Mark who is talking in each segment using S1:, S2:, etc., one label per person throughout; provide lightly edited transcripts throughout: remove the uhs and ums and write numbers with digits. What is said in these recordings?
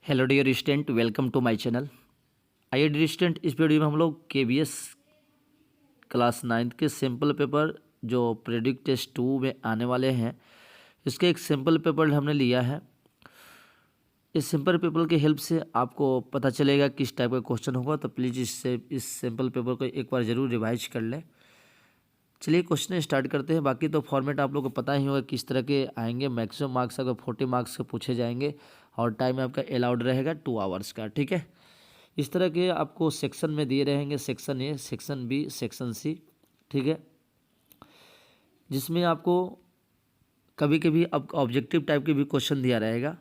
S1: Hello dear student, welcome to my channel. आइए dear student, इस video में हम लोग केबीएस क्लास 9 के सिंपल पेपर जो प्रेडिक्ट टेस्ट 2 में आने वाले हैं, इसके एक सिंपल पेपर हमने लिया है। इस सिंपल पेपर की हेल्प से आपको पता चलेगा किस टाइप का क्वेश्चन होगा, तो प्लीज़ इस सिंपल पेपर को एक बार ज़रूर रिवाइज कर लें। चलिए क्वेश्चन स्टार्ट करते हैं। बाकी तो फॉर्मेट आप लोगों को पता ही होगा किस तरह के आएंगे। मैक्सिमम मार्क्स अगर 40 मार्क्स के पूछे जाएंगे और टाइम आपका अलाउड रहेगा 2 आवर्स का। ठीक है, इस तरह के आपको सेक्शन में दिए रहेंगे, section A, section B, section C. ठीक है, जिसमें आपको कभी कभी आपका ऑब्जेक्टिव टाइप के भी क्वेश्चन दिया रहेगा।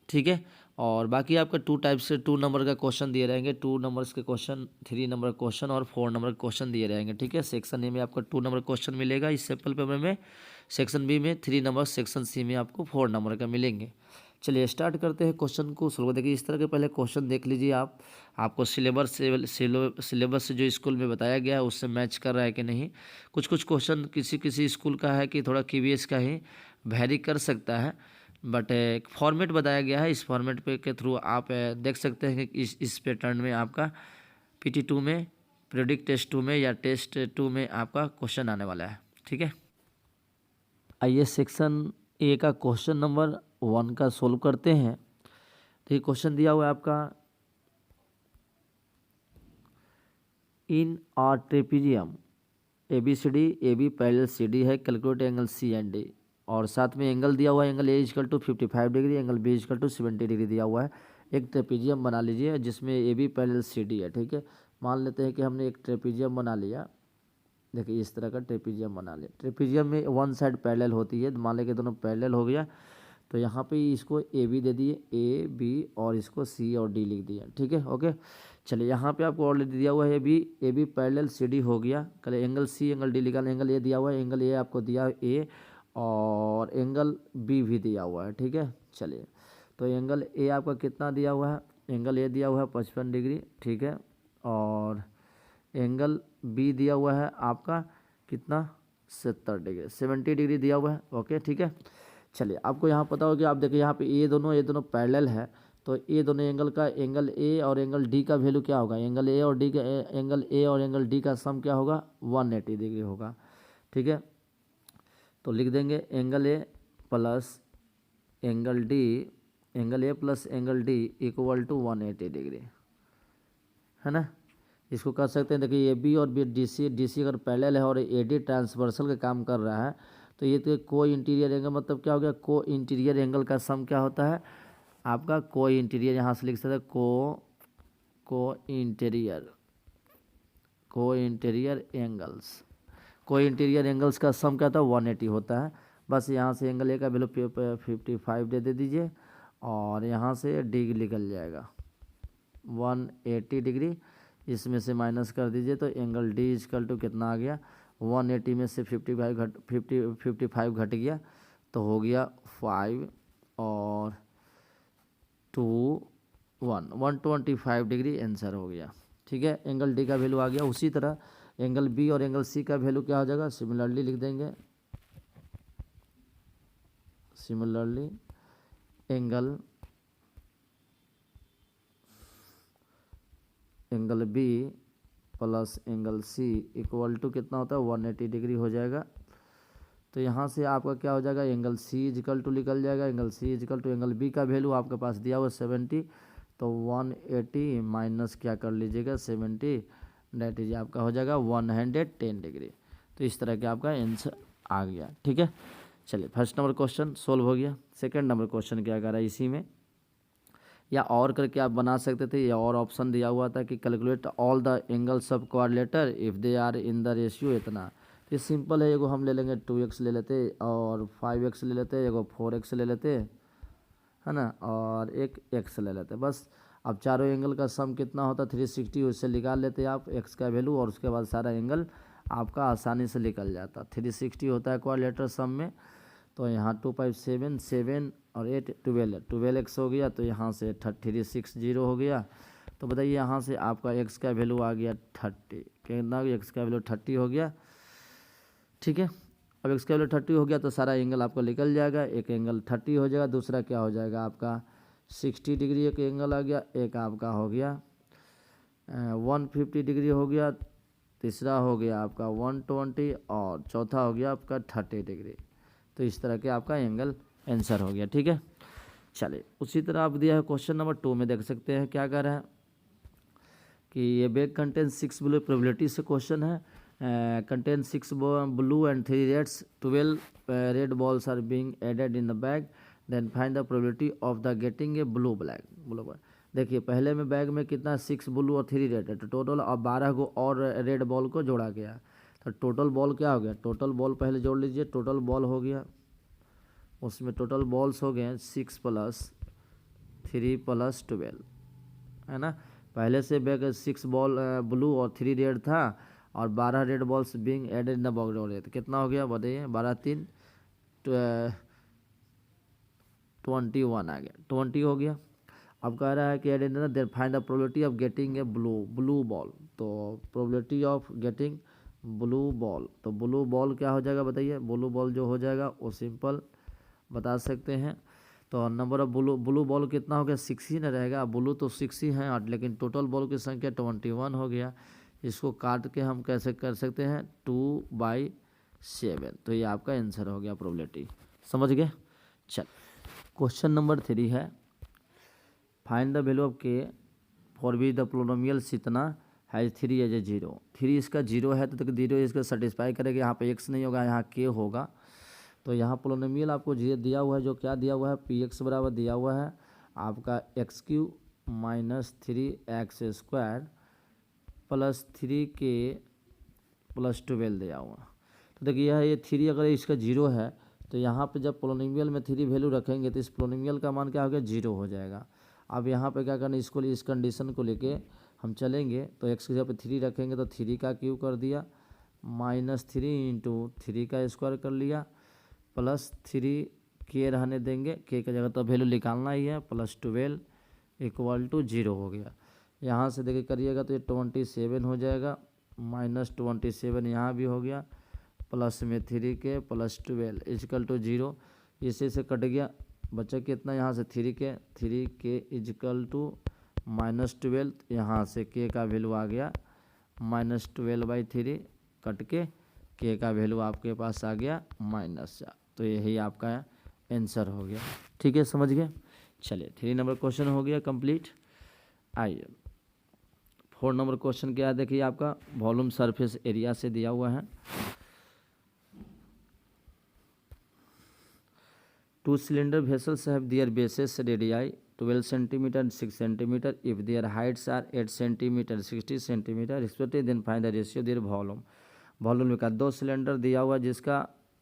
S1: ठीक है, और बाकी आपका 2 टाइप से 2 नंबर का क्वेश्चन दिए रहेंगे। 2 नंबर्स के क्वेश्चन, 3 नंबर क्वेश्चन और 4 नंबर क्वेश्चन दिए रहेंगे। ठीक है, सेक्शन ए में आपका 2 नंबर क्वेश्चन मिलेगा इस सिंपल पेपर में, सेक्शन बी में 3 नंबर, सेक्शन सी में आपको 4 नंबर का मिलेंगे। चलिए स्टार्ट करते हैं क्वेश्चन को सोल्व। देखिए इस तरह के पहले क्वेश्चन देख लीजिए आप, आपको सिलेबस से जो स्कूल में बताया गया है उससे मैच कर रहा है कि नहीं। कुछ कुछ क्वेश्चन किसी किसी स्कूल का है कि थोड़ा केबीएस का ही वेरी कर सकता है, बट एक फॉर्मेट बताया गया है। इस फॉर्मेट पे के थ्रू आप देख सकते हैं कि इस पैटर्न में आपका PT2 में, प्रेडिक्ट टेस्ट 2 में या टेस्ट 2 में आपका क्वेश्चन आने वाला है। ठीक है, आइए सेक्शन ए का क्वेश्चन नंबर 1 का सोल्व करते हैं। तो ये क्वेश्चन दिया हुआ है आपका, in a trapezium ABCD, AB parallel CD है, कैलकुलेट एंगल C&D, और साथ में एंगल दिया हुआ है, angle A equal to 55 degree, angle B equal to 70 degree दिया हुआ है। एक ट्रेपीजियम बना लीजिए जिसमें AB पैरेलल CD है। ठीक है, मान लेते हैं कि हमने एक ट्रेपीजियम बना लिया। देखिए इस तरह का ट्रेपीजियम बना लिया। ट्रेपीजियम में वन साइड पैरेलल होती है, मान लें कि दोनों पैरेलल हो गया, तो यहाँ पे इसको AB दे दिए, AB, और इसको C और D लिख दिया। ठीक है, ओके। चलिए यहाँ पे आपको ऑलरेडी दिया हुआ है AB पैरेलल CD हो गया। कल एंगल C, एंगल D लिखा, एंगल A दिया हुआ है, एंगल A आपको दिया A, और एंगल B भी दिया हुआ है। ठीक है, चलिए तो एंगल A आपका कितना दिया हुआ है, एंगल A दिया हुआ है 55 डिग्री। ठीक है, और एंगल B दिया हुआ है आपका कितना, 70 डिग्री, 70 डिग्री दिया हुआ है। ओके, ठीक है। चलिए आपको यहाँ पता हो कि आप देखिए यहाँ पे ये दोनों पैरेलल है, तो ये दोनों एंगल का, एंगल A और एंगल D का वैल्यू क्या होगा, एंगल A और D का, एंगल A और एंगल D का सम क्या होगा, 180 डिग्री होगा। ठीक है, तो लिख देंगे angle A plus angle D, angle A plus angle D equal to 180 degree, है ना। इसको कर सकते हैं, देखिए AB और DC अगर पैरेलल है और AD ट्रांसवर्सल का काम कर रहा है, तो ये तो को इंटीरियर एंगल, मतलब क्या हो गया, को इंटीरियर एंगल का सम क्या होता है आपका, को इंटीरियर, यहाँ से लिख सकते हैं को इंटीरियर एंगल्स, को इंटीरियर एंगल्स का सम क्या था, 180 होता है। बस यहाँ से एंगल A का वैल्यू 55 दे दीजिए, और यहाँ से D निकल जाएगा 180 डिग्री, इसमें से माइनस कर दीजिए, तो एंगल D इक्वल टू कितना आ गया, 180 में से 55 घट गया, तो हो गया 5 और 2 125 डिग्री आंसर हो गया। ठीक है, एंगल D का वैल्यू आ गया। उसी तरह एंगल B और एंगल C का वैल्यू क्या हो जाएगा, सिमिलरली लिख देंगे, similarly angle B plus angle C equal to कितना होता है, 180 डिग्री हो जाएगा। तो यहाँ से आपका क्या हो जाएगा, एंगल C इक्वल टू निकल जाएगा, angle C equal to angle B का वैल्यू आपके पास दिया हुआ 70, तो 180 माइनस क्या कर लीजिएगा 70, डेट इज आपका हो जाएगा 110 डिग्री। तो इस तरह के आपका आंसर आ गया। ठीक है, चलिए फर्स्ट नंबर क्वेश्चन सोल्व हो गया। सेकंड नंबर क्वेश्चन क्या कर रहा है इसी में, या और करके आप बना सकते थे, या और ऑप्शन दिया हुआ था कि calculate all the angles of quadrilateral if they are in the ratio इतना। ये सिंपल है, एगो हम ले लेंगे 2x ले लेते, और 5x ले लेते, एगो 4x ले लेते, है ना, और एक x ले लेते बस। अब चारों एंगल का सम कितना होता है 360, उससे निकाल लेते आप x का वैल्यू, और उसके बाद सारा एंगल आपका आसानी से निकल जाता। 360 होता है क्वाड्रिलेटर सम में, तो यहाँ 2 5 7 7 और 8 12x हो गया, तो यहाँ से 360 हो गया। तो बताइए यहाँ से आपका x का वैल्यू आ गया 30, कितना, x का वैल्यू 30 हो गया। ठीक है, अब x का वैल्यू 30 हो गया, तो सारा एंगल आपका निकल जाएगा। एक एंगल 30 हो जाएगा, दूसरा क्या हो जाएगा आपका 60 डिग्री एक एंगल आ गया, एक आपका हो गया 150 डिग्री हो गया, तीसरा हो गया आपका 120 और चौथा हो गया आपका 30 डिग्री। तो इस तरह के आपका एंगल आंसर हो गया। ठीक है, चलिए उसी तरह आप दिया है क्वेश्चन नंबर 2 में देख सकते हैं क्या कर रहा है कि ये बैग कंटेन 6 ब्लू, प्रोबेबिलिटी से क्वेश्चन है। Contain 6 blue and 3 reds, 12 red balls are being added in the bag, then find the probability of the getting a blue black. देखिए पहले में बैग में कितना 6 ब्लू और 3 रेड है, तो टोटल अब 12 को और रेड बॉल को जोड़ा गया, तो टोटल बॉल क्या हो गया, टोटल बॉल पहले जोड़ लीजिए, टोटल बॉल हो गया, उसमें टोटल बॉल्स हो गए 6 + 3 + 12, है ना। पहले से बैग 6 बॉल ब्लू और 3 रेड था और 12 red balls being added in the box हो रहे थे, कितना हो गया बताइए, 12 3 21 आ गया, 20 हो गया। अब कह रहा है कि added in the find the probability of getting a blue ball, तो probability of getting blue ball, तो ब्लू बॉल क्या हो जाएगा बताइए, ब्लू बॉल जो हो जाएगा वो सिंपल बता सकते हैं। तो नंबर ऑफ ब्लू बॉल कितना हो गया, 6 ही ना रहेगा, ब्लू तो 6 ही हैं, लेकिन टोटल बॉल की संख्या 21 हो गया। इसको काट के हम कैसे कर सकते हैं 2/7, तो ये आपका आंसर हो गया प्रोबेबिलिटी, समझ गए। चल क्वेश्चन नंबर 3 है, फाइंड द वैल्यू ऑफ के फॉर विच द पोलिनोमियल्स इतना हैज 3 एज ए 0। 3 इसका 0 है तो 0 इसका सेटिस्फाई करेगा, यहाँ पे x नहीं होगा, यहाँ के होगा। तो यहाँ पोलिनोमियल आपको दिया हुआ है, जो क्या दिया हुआ है, px बराबर दिया हुआ है आपका x³ - 3x² + 3k + 12 दिया हुआ। तो देखिए यह ये 3 अगर इसका 0 है तो यहाँ पे जब पोलिनोमियल में 3 वैल्यू रखेंगे तो इस पोलिनोमियल का मान क्या हो गया, 0 हो जाएगा। अब यहाँ पे क्या करना, इसको इस कंडीशन को लेके हम चलेंगे, तो x की जगह पे 3 रखेंगे तो 3 का क्यूब कर दिया, -3 × 3 का स्क्वायर कर लिया, +3 के रहने देंगे, के की जगह तो वैल्यू निकालना ही है, +12 = 0 हो गया। यहाँ से देखिए करिएगा तो ये 27 हो जाएगा, -27 यहाँ भी हो गया, प्लस में 3k + 12 = 0, इसी से कट गया, बचा कितना यहाँ से 3k = -12, यहाँ से k का वैल्यू आ गया -12/3, कट के k का वैल्यू आपके पास आ गया -4, तो यही आपका आंसर हो गया। ठीक है, समझ गए। चलिए 3 नंबर क्वेश्चन हो गया कंप्लीट। आइए 4 नंबर क्वेश्चन क्या है, देखिए आपका वॉल्यूम सरफेस एरिया से दिया हुआ है। 2 cylinder vessels have their bases radii 12 cm and 6 cm. If their heights are 8 cm and 60 cm respectively, then find the ratio their volume. Volume का 2 सिलेंडर दिया हुआ है जिसका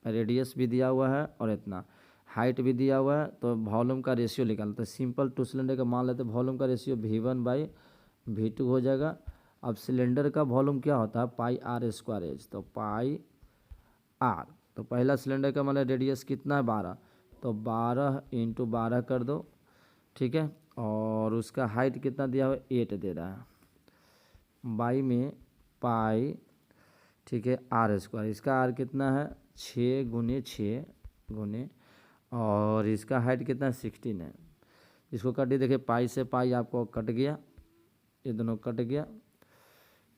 S1: रेडियस भी दिया हुआ है और इतना हाइट भी दिया हुआ है, तो वॉल्यूम का रेशियो निकालते हैं। सिंपल 2 सिलेंडर का मान लेते हैं, वॉल्यूम का रेशियो V1/V2 हो जाएगा। अब सिलेंडर का वॉल्यूम क्या होता है, πr², तो πr, तो पहला सिलेंडर का मतलब रेडियस कितना है 12, तो 12 × 12 कर दो, ठीक है। और उसका हाइट कितना दिया हुआ है 8 दे रहा है, बाई में पाई, ठीक है, r², इसका r कितना है 6 × 6 गुने, और इसका हाइट कितना है 16 है। इसको काटिए, देखिए पाई से पाई आपको कट गया, ये दोनों कट गया,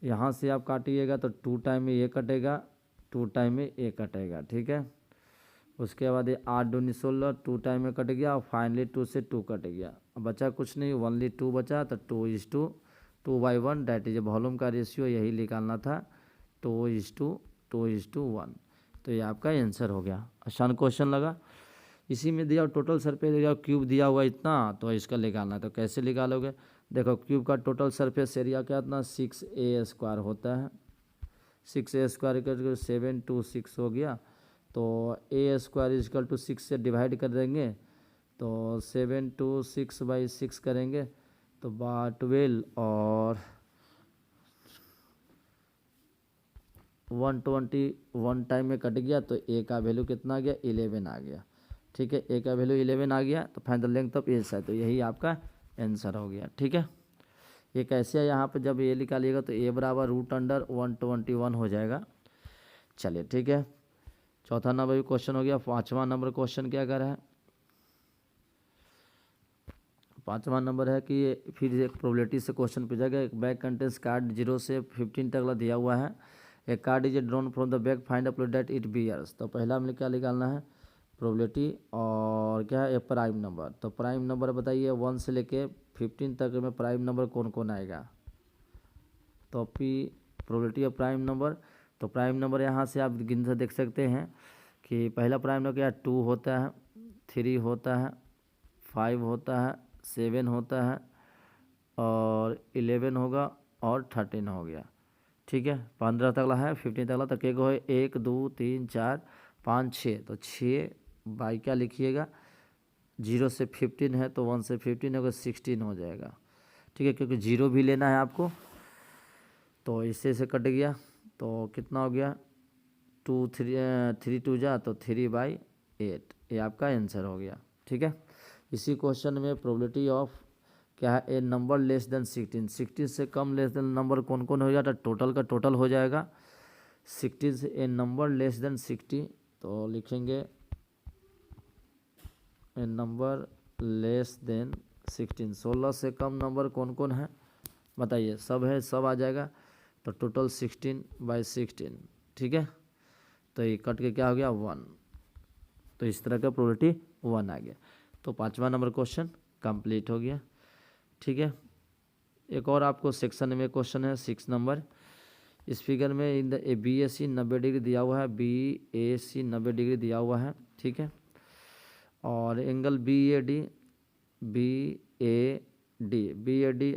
S1: यहाँ से आप काटिएगा तो 2 टाइम में ये कटेगा, 2 टाइम में ये कटेगा, ठीक है। उसके बाद ये 8 दूनी 16, 2 टाइम में कट गया और फाइनली 2 से 2 कट गया, अब बचा कुछ नहीं, ओनली 2 बचा, तो 2:1, डैट इज वॉल्यूम का रेशियो यही निकालना था, 2:1, तो ये आपका आंसर हो गया। आसान क्वेश्चन लगा। इसी में दिया टोटल सरफेस एरिया क्यूब दिया हुआ इतना, तो इसका निकालना, तो कैसे निकालोगे, देखो क्यूब का टोटल सरफेस एरिया क्या इतना 6a² होता है, 6a² करके 7 2 6 हो गया, तो a² = 6 से डिवाइड कर देंगे, तो 7 2 6/6 करेंगे तो 12 और 121 टाइम में कट गया, तो a का वैल्यू कितना आ गया 11 आ गया, ठीक है। a का वैल्यू 11 आ गया, तो find the length of S है, तो यही आपका आंसर हो गया, ठीक है। ये कैसे है, यहाँ पे जब ये निकालिएगा तो a बराबर √121 हो जाएगा। चलिए ठीक है, चौथा नंबर क्वेश्चन हो गया। 5वां नंबर क्वेश्चन क्या कर रहा है, 5वां नंबर है कि ये फिर एक प्रोबेबिलिटी से क्वेश्चन पूछा गया। एक बैग कंटेंस कार्ड 0 से 15 तक दिया हुआ है। एक card is drawn from the bag, find out that it bears. तो पहला हमने क्या निकालना है, प्रोबेबिलिटी और क्या है, एक प्राइम नंबर। तो प्राइम नंबर बताइए 1 से लेके 15 तक में प्राइम नंबर कौन कौन आएगा। तो प्रोबेबिलिटी ऑफ प्राइम नंबर, तो प्राइम नंबर यहाँ से आप गिन से देख सकते हैं कि पहला प्राइम नंबर क्या, 2 होता है, 3 होता है, 5 होता है, 7 होता है और 11 होगा और 13 हो गया। ठीक है, 15 तकला है, 15 तकला तक एक हो, 1 2 3 4 5 6। तो 6 बाई क्या लिखिएगा, 0 से 15 है तो 1 से 15 होगा, 16 हो जाएगा। ठीक है, क्योंकि 0 भी लेना है आपको। तो इससे से कट गया तो कितना हो गया, 3 2 जा तो 3/8, ये आपका आंसर हो गया। ठीक है, इसी क्वेश्चन में प्रोबेबिलिटी ऑफ क्या है, ए नंबर लेस देन 16, 16 से कम लेस देन नंबर कौन कौन हो जाता है, टोटल का टोटल हो जाएगा। 16 से ए नंबर लेस देन 60, तो लिखेंगे ए नंबर लेस देन 16। 16 से कम नंबर कौन कौन है बताइए, सब है, सब आ जाएगा। तो टोटल 16/16। ठीक है, तो ये कट के क्या हो गया, 1। तो इस तरह का प्रोबेबिलिटी 1 आ गया। तो 5वां नंबर क्वेश्चन कंप्लीट हो गया। ठीक है, एक और आपको सेक्शन में क्वेश्चन है 6 नंबर। इस फिगर में in the B A C 90 degree दिया हुआ है, BAC 90 डिग्री दिया हुआ है। ठीक है, और एंगल BAD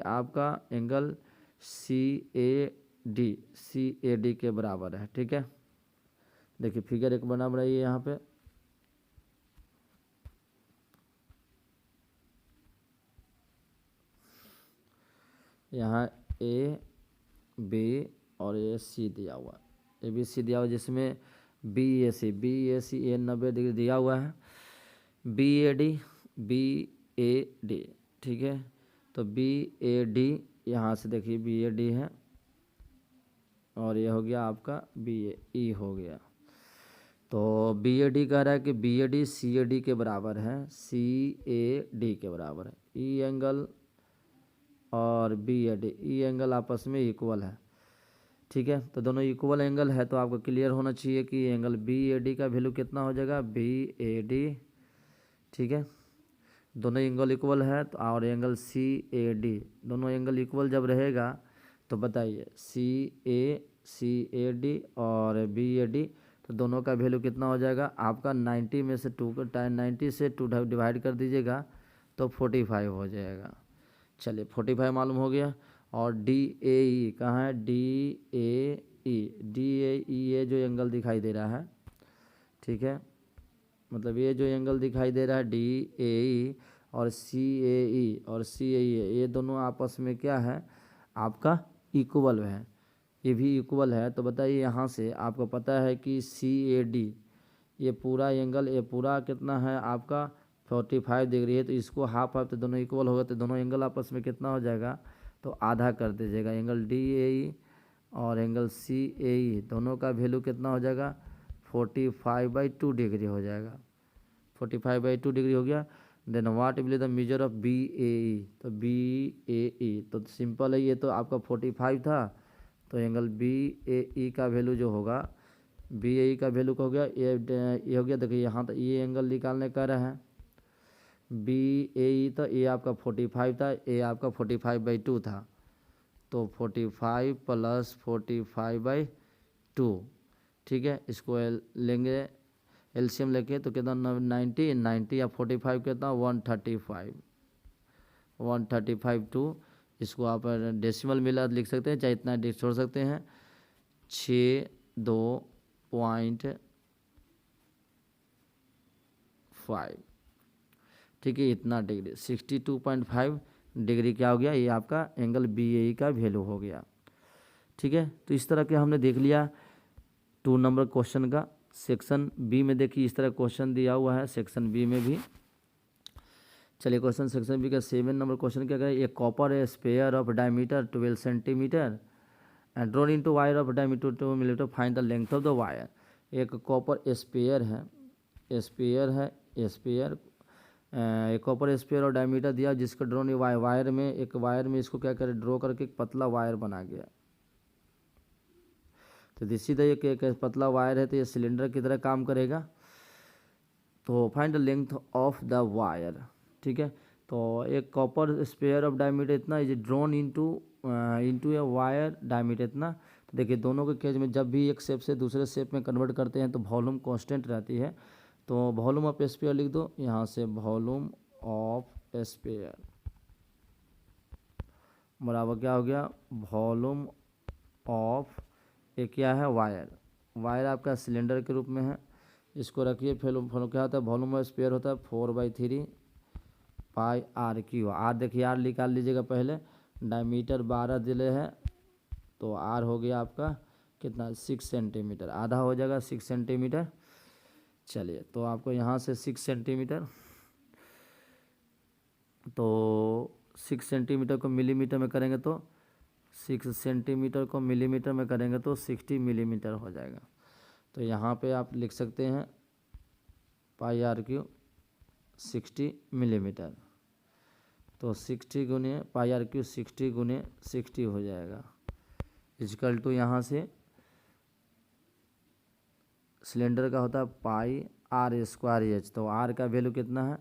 S1: आपका एंगल CAD के बराबर है। ठीक है, देखिए फिगर एक बना रही है यहाँ पे। यहाँ AB और AC दिया हुआ, ABC दिया हुआ, जिसमें BAC ये 90 डिग्री दिया हुआ है। BAD ठीक है, तो BAD यहाँ से देखिए BAD है और ये हो गया आपका BAE हो गया। तो BAD कह रहा है कि BAD CAD के बराबर है, CAD के बराबर है। E एंगल और BAD एंगल आपस में इक्वल है। ठीक है, तो दोनों इक्वल एंगल है, तो आपको क्लियर होना चाहिए कि एंगल BAD का वैल्यू कितना हो जाएगा, BAD। ठीक है, दोनों एंगल इक्वल है, तो और एंगल CAD, दोनों एंगल इक्वल जब रहेगा तो बताइए CAD और BAD, तो दोनों का वैल्यू कितना हो जाएगा आपका, 90 में से 2 90 से 2 डिवाइड कर दीजिएगा तो 45 हो जाएगा। चलिए 45 मालूम हो गया। और DAE कहाँ है, DAE ये जो एंगल दिखाई दे रहा है, ठीक है, मतलब ये जो एंगल दिखाई दे रहा है DAE और CAE ये दोनों आपस में क्या है आपका इक्वल है, ये भी इक्वल है। तो बताइए यहाँ से आपको पता है कि CAD ये पूरा एंगल, ये पूरा कितना है आपका 45 डिग्री है, तो इसको हाफ तो दोनों इक्वल होगा, तो दोनों एंगल आपस में कितना हो जाएगा, तो आधा कर दीजिएगा। एंगल DAE और एंगल CAE दोनों का वैल्यू कितना हो जाएगा, 45/2 डिग्री हो जाएगा। 45/2 डिग्री हो गया। Then what will the measure of BAE, तो BAE तो सिंपल है, ये तो आपका 45 था, तो एंगल BAE का वैल्यू जो होगा, BAE का वैल्यू का हो गया ये हो गया। देखिए यहाँ तो ये एंगल निकालने का रहा है BAE, तो ये आपका 45 था, ये आपका 45/2 था, तो 45 + 45/2। ठीक है, इसको लेंगे एलसीएम लेके तो कितना 90 या 45 कितना 135/2। इसको आप डेसिमल मिला लिख सकते हैं, चाहे इतना छोड़ सकते हैं, 62.5। ठीक है, इतना डिग्री 62.5 डिग्री क्या हो गया, ये आपका एंगल BAE का वैल्यू हो गया। ठीक है, तो इस तरह के हमने देख लिया 2 नंबर क्वेश्चन का। सेक्शन बी में देखिए इस तरह क्वेश्चन दिया हुआ है सेक्शन बी में भी। चलिए क्वेश्चन सेक्शन बी का 7 नंबर क्वेश्चन क्या करें, a copper a sphere of diameter 12 centimetre and drawn into wire of diameter 2 millimetre, find the length of the wire. एक कॉपर स्पेयर है, एक कॉपर स्फीयर और डायमीटर दिया जिसका ड्रोन वायर में इसको क्या करे, ड्रॉ करके एक पतला वायर बना गया। तो सीधा एक पतला वायर है तो ये सिलेंडर की तरह काम करेगा। तो find the length of the wire, ठीक है। तो एक कॉपर स्फीयर ऑफ डायमीटर इतना is drone into a wire diameter इतना। तो देखिए दोनों के केस में जब भी एक शेप से दूसरे शेप में कन्वर्ट करते हैं तो वॉल्यूम कांस्टेंट रहती है। तो वॉल्यूम ऑफ स्फीयर लिख दो यहाँ से, वॉल्यूम ऑफ स्फीयर बराबर क्या हो गया, वॉल्यूम ऑफ ये क्या है, वायर आपका सिलेंडर के रूप में है। इसको रखिए, फिर क्या होता है, वॉल्यूम ऑफ स्फीयर होता है 4/3 पाई आर क्यू। आर देखिए आर निकाल लीजिएगा पहले, डायमीटर 12 दिले है तो आर हो गया आपका कितना, 6 सेंटीमीटर, आधा हो जाएगा 6 सेंटीमीटर। चलिए तो आपको यहाँ से 6 सेंटीमीटर, तो 6 सेंटीमीटर को मिलीमीटर में करेंगे तो 6 सेंटीमीटर को मिलीमीटर में करेंगे तो 60 मिलीमीटर हो जाएगा। तो यहाँ पे आप लिख सकते हैं पाई आर क्यू 60 मिलीमीटर। तो 60 गुने पाई आर क्यू 60 गुने 60 हो जाएगा इक्वल टू यहाँ से सिलेंडर का होता है पाई आर स्क्वायर एच। तो आर का वैल्यू कितना है,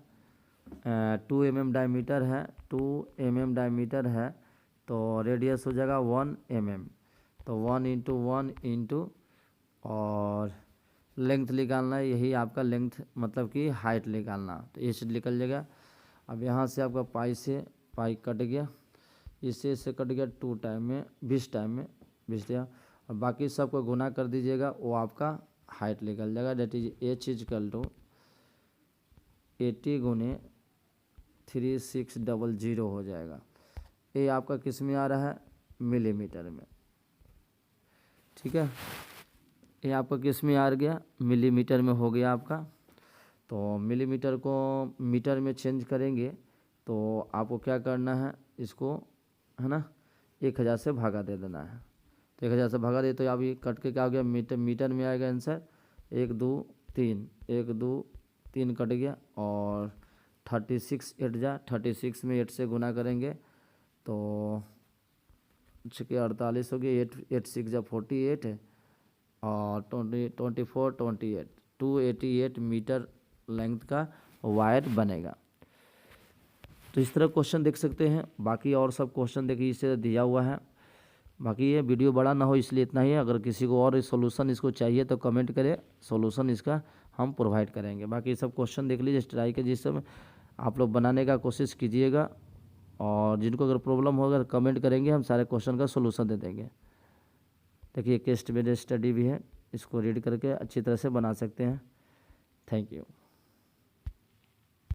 S1: 2 mm डायमीटर है, 2 mm डायमीटर है तो रेडियस हो जाएगा 1 mm। तो 1 × 1 इंटू और लेंथ निकालना है, यही आपका लेंथ मतलब कि हाइट निकालना। तो ये चीज़ निकल जाएगा। अब यहाँ से आपका पाई से पाई कट गया, इससे कट गया 2 टाइम में 20 टाइम में 20 दिया, और बाकी सबको गुना कर दीजिएगा, वो आपका हाइट निकल जाएगा। That is H equal to 80 गुने 3600 हो जाएगा। ये आपका किस में आ रहा है, मिलीमीटर में, ठीक है। ये आपका किस में आ गया, मिलीमीटर में हो गया आपका। तो मिलीमीटर को मीटर में चेंज करेंगे तो आपको क्या करना है, इसको है ना 1000 से भागा दे देना है। तो 1000 से भागा दे तो अब ये कट के क्या हो गया, मीटर में आएगा आंसर 1 2 3, 1 2 3 कट गया, और 36 8 जा 36 में 8 से गुना करेंगे तो 48 हो गया, 8 6 जा 48 है, और 24 28 288 मीटर लेंथ का वायर बनेगा। तो इस तरह क्वेश्चन देख सकते हैं। बाकी और सब क्वेश्चन देखिए इसे दिया हुआ है। बाकी ये वीडियो बड़ा ना हो इसलिए इतना ही है। अगर किसी को और सॉल्यूशन इसको चाहिए तो कमेंट करें, सॉल्यूशन इसका हम प्रोवाइड करेंगे। बाकी सब क्वेश्चन देख लीजिए, ट्राई कीजिए, सब आप लोग बनाने का कोशिश कीजिएगा, और जिनको अगर प्रॉब्लम होगा कमेंट करेंगे, हम सारे क्वेश्चन का सॉल्यूशन दे देंगे। देखिए केस बेस्ड स्टडी भी है, इसको रीड करके अच्छी तरह से बना सकते हैं। Thank you.